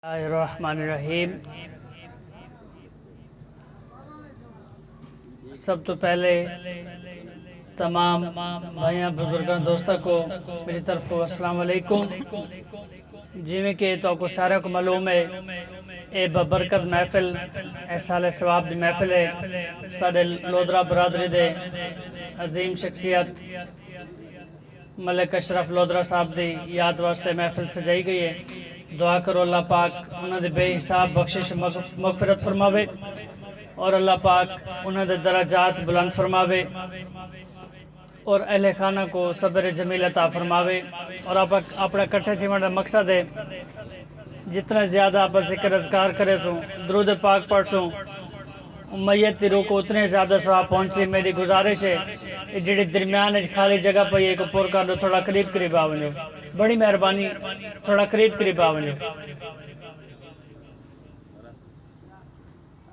الرحمن سب تو پہلے تمام بھائیاں بزرگاں دوستاں کو میری طرف السلام علیکم جی میں کہ تو کو سارا کو معلوم ہے اے ببرکت محفل اے سال ثواب دی محفل ہے ساڑھے لودرا برادری دے عظیم شخصیت ملک اشرف لودرا صاحب دی یاد واسطے محفل سجائی گئی ہے دعا کرو اللہ پاک انہوں نے بے حساب بخشش مغفرت فرماوے اور اللہ پاک انہوں نے درجات بلند فرماوے اور اہل خانہ کو صبر جمیل عطا فرماوے اور اپنا کٹھے تھی مرد مقصد ہے جتنا زیادہ آپ ذکر اذکار کرے سوں درود پاک پڑھ سوں میت تی روح کو اتنے زیادہ ثواب پہنچے میری گزارش ہے جڑی درمیان خالی جگہ پہ یہ کو پور کر دو تھوڑا قریب آونجو بڑی مہربانی تھوڑا قریب آونجو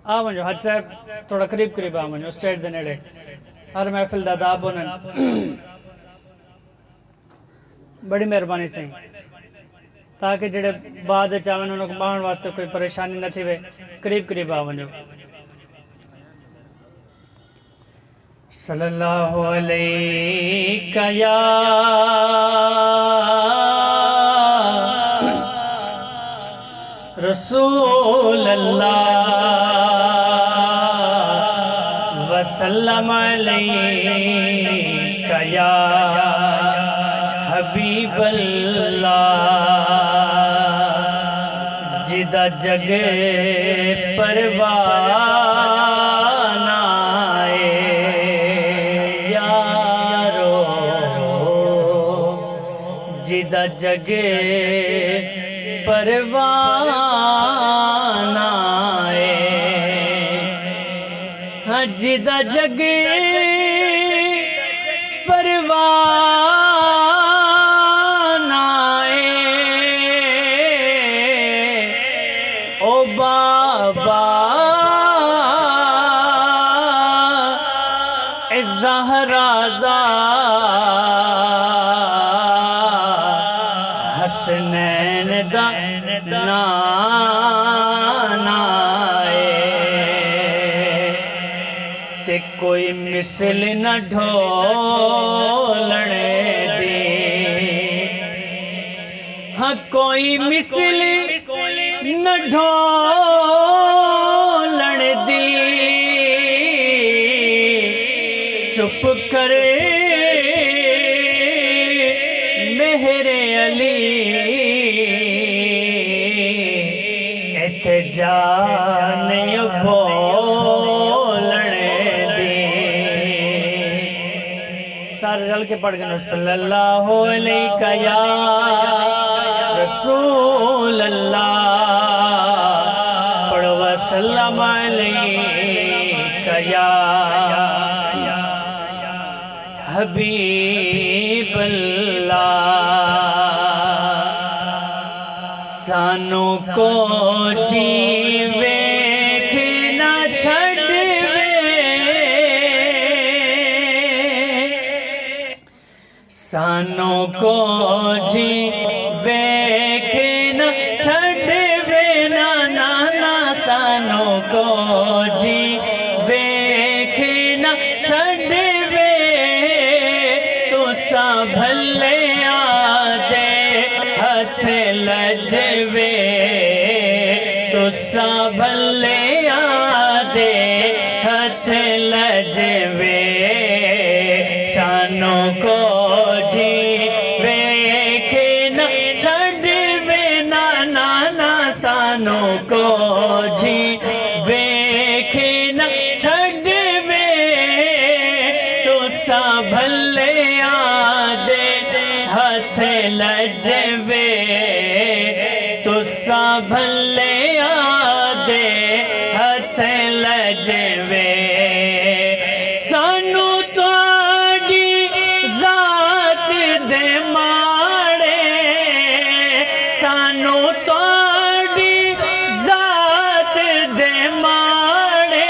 آونجو حج صاحب تھوڑا قریب آونجو اسٹیٹ دے نیڑے ہر محفل دا داب ہونے بڑی مہربانی سے تاکہ جڑے بعد چاہویں انہوں کو باہن واسطے کوئی پریشانی نہ تھی وے قریب آونجو صلی اللہ علیہ یا رسول اللہ وسلم علیہ یا حبیب اللہ جدہ جگہ پروانہ جدہ جگہ پروانہ جدہ جگہ پروانہ او بابا زہرا دا حسنین دا نانا تے کوئی مثل نہ ڈھولنے دی ہاں کوئی مثل نہ ڈھولنے دی چپ کرے مہر علی ایتھے جانے بولنے دی سارے رل کے پڑھ گئے صلی اللہ علیہ یا رسول اللہ پڑھو وسلم علیہ یا حبیب اللہ سانوں کو ویکھ نہ چھڑوے سانوں کو ویکھ نہ چھڑوے نا سانوں کو ویکھ نہ چھڑوے تُسا بھلے آدے ہتھ لجوے تُسا بھلے آدے ہتھ لجوے سانوں کو ویکھ نہ چھڑوے نا سانوں کو ویکھ نہ چھڑوے تُسا بھلے آدے ہتھ لجوے تُسا بھلے آدے ہتھ لجوے سانو تواڈی ذات دے ماڑے سانو تواڈی ذات دے ماڑے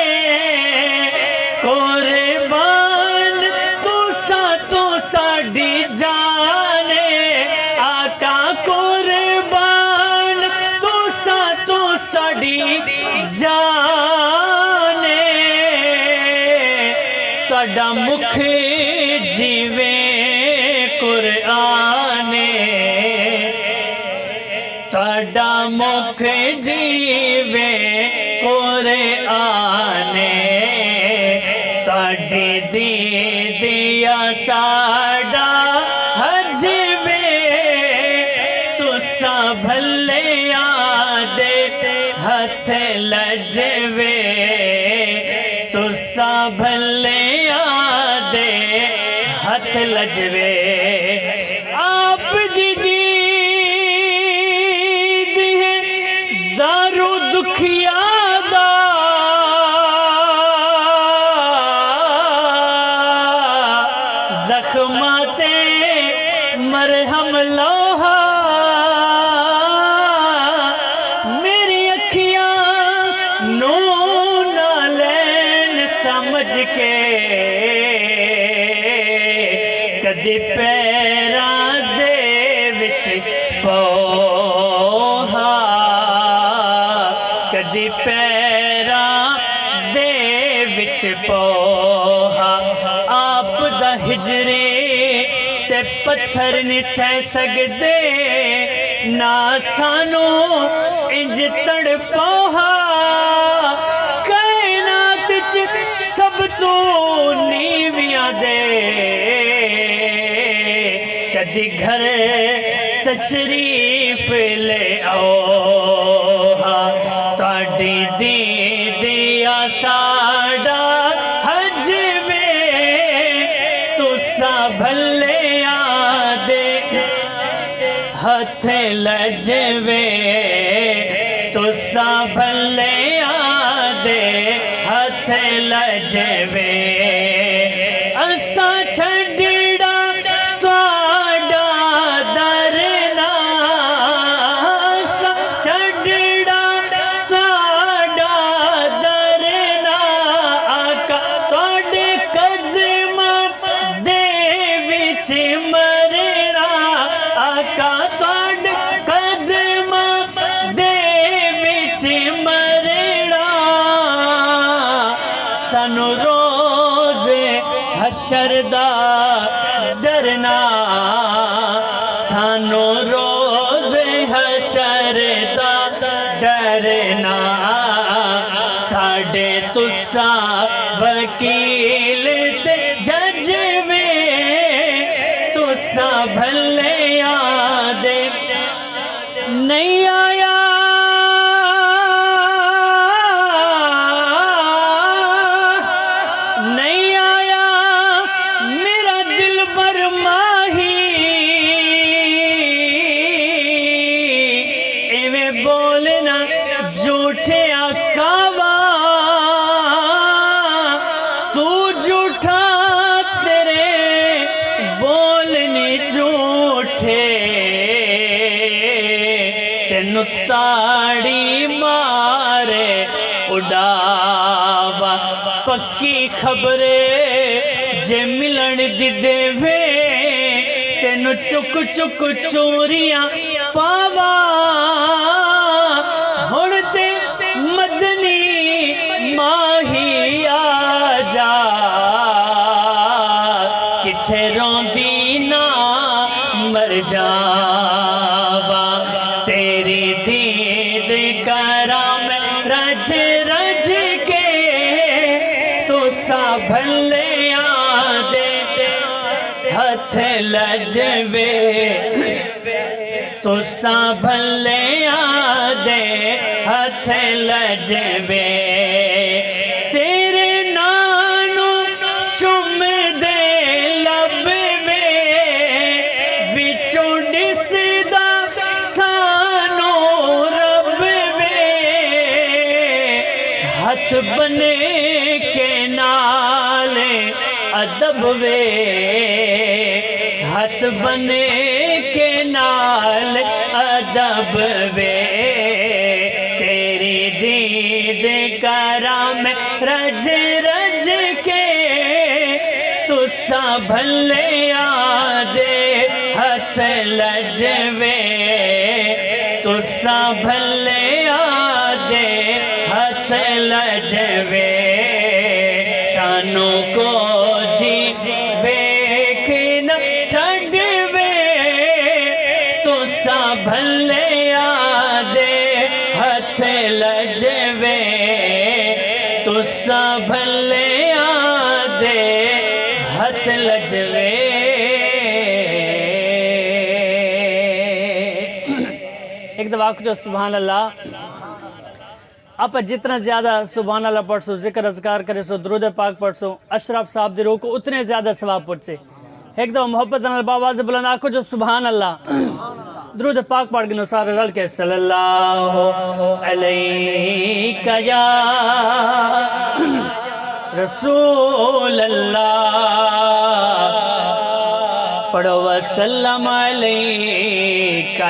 قربان تُسا تو ساڈی جانے آقا قربان تُسا जाने तुहाडा मुख जीवे कुराने तुहाडा मुख जीवे कुराने तुहाडी दीदिया साडा हजवे तुसा भले आदे हथ लजवे तुसा भले आदे हथ लजवे आप दीदी दारू दुखिया दा जख्माते मरहम लोहा मेरी अखियां नू ना लैन समझ के कदी पैरां दे विच पोहा कदी पैरां दे विच पोहा आप दा हिजरे ते पत्थर नहीं सह सकदे ना सानू इंज तड़पोहा कायनात च सब तो नीवियां दे कदी घर तशरीफ ले आओ तुहाडी दीदिया साडा हजवे तुसा भले आदे हथ लजवे तुसा भले आदे हथ लजवे असा छड़ड़ा तुहाडा दरना असा छड़ड़ा तुहाडा दरना आका तुहाडे कदमां दे विच मरना आका तुहाडे कदमां दे विच मरना सानू रोज़ हशर दा डरना सानू रोज़ हशर दा डरना साडे तुसा वकील ते जज वे तुसा भले आदे नहीं आया नहीं आया मेरा दिल बर माही एवें बोलना झूठे आकावा तू झूठा तेरे बोलने झूठे तेनु ताड़ी मारे उड़ावा पक्की खबरे जे मिलन दी देवे तेनु चुक चुक चोरियां पावा हुण ते मदनी माही आ जा किथे रोंदी ना मर जावा तेरी दीद करा मैं रज रज के तुसा भले आदे हथ लजवे तुसा भले आदे हथ लजवे तेरे नानू चुम दे लब वे विचों दिसदा सानू रब वे हथ बने के नाले अदब वे हथ बने के नाल अदब वे तेरी दीद करा मैं रज रज के तुसा भले आदे हथ लजवे तुसा भले आदे हथ लजवे सानू को जी वेख न छड़वे तुसा भले आदे हथ लजवे तुसा भले आदे हथ लजवे एक दफा जो सुभान अल्लाह आप जितना ज़्यादा सुभान अल्लाह पढ़ सो जिक्र अज़कार करे सो दरूद पाक पढ़ सो अशरफ साहब दे रूह को उतने ज़्यादा सवाब पहुँचे एक दफ़ा मोहब्बत नाल बावाज़ बुलंद आखो जो सुभान अल्लाह दरूद पाक पढ़ गिनो सारे रल के सल्लल्लाहु अलैका या रसूल अल्लाह पढ़ो वसल्लम अलैका